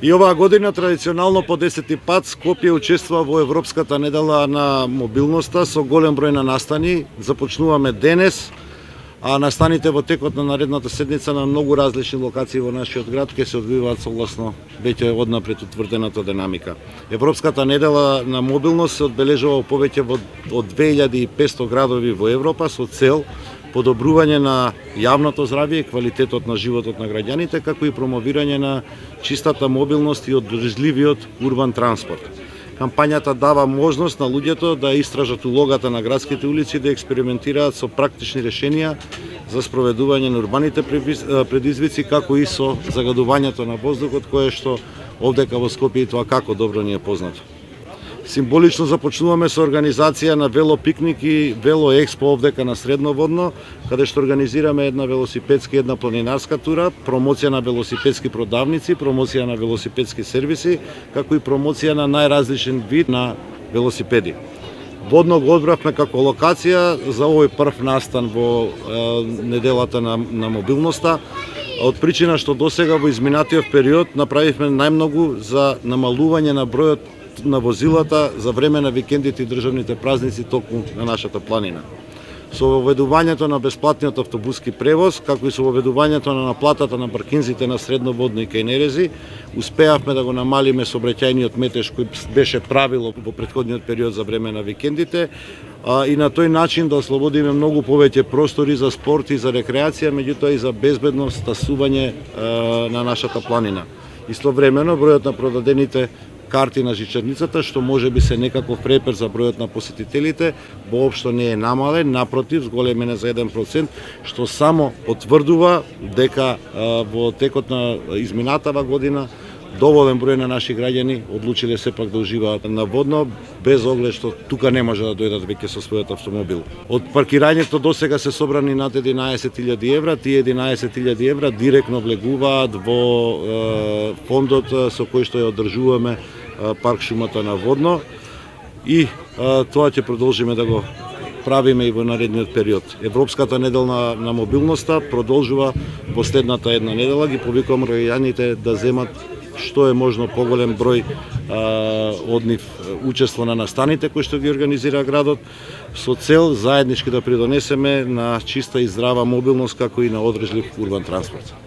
И оваа година традиционално по 10-ти пат Скопје учествува во Европската недела на мобилноста со голем број на настани. Започнуваме денес, а настаните во текот на наредната седница на многу различни локации во нашиот град ќе се одвиваат согласно веќе однапред утврдената динамика. Европската недела на мобилност се одбележува повеќе од 2500 градови во Европа со цел подобрување на јавното здравје и квалитетот на животот на граѓаните, како и промовирање на чистата мобилност и одржливиот урбан транспорт. Кампањата дава можност на луѓето да истражат улогата на градските улици, да експериментираат со практични решенија за спроведување на урбаните предизвици, како и со загадувањето на воздухот, кое што овдека во Скопје и тоа како добро ни е познато. Символично започнуваме со организација на велопикник и велоекспо овдека на Средноводно, каде што организираме една велосипедска и една планинарска тура, промоција на велосипедски продавници, промоција на велосипедски сервиси, како и промоција на најразличен вид на велосипеди. Водно го одбравме како локација за овој прв настан во неделата на мобилноста, од причина што досега во изминатиот период направивме најмногу за намалување на бројот на возилата за време на викендите и државните празници токму на нашата планина. Со воведувањето на бесплатниот автобуски превоз, како и со воведувањето на наплатата на паркинзите на Средноводно и кај Нерези, успеавме да го намалиме сообраќајниот метеж кој беше правило во претходниот период за време на викендите, и на тој начин да ослободиме многу повеќе простори за спорт и за рекреација, меѓутоа и за безбедно стасување на нашата планина. Истовремено, бројот на продадените карти на жичарницата, што може би се некаков препер за бројот на посетителите, воопшто не е намален, напротив, зголемен е за 1%, што само потврдува дека во текот на изминатава година доволен број на наши граѓани одлучиле сепак да уживаат на водно, без оглед што тука не може да дојдат веќе со својот автомобил. Од паркирањето досега се собрани над 11.000 евра, тие 11.000 евра директно влегуваат во фондот со кој што ја одржуваме парк шумата на Водно, и тоа ќе продолжиме да го правиме и во наредниот период. Европската недела на мобилноста продолжува во следната една недела. Ги повикувам граѓаните да земат што е можно поголем број од нив учество на настаните кои што ги организира градот, со цел заеднички да придонесеме на чиста и здрава мобилност, како и на одржлив урбан транспорт.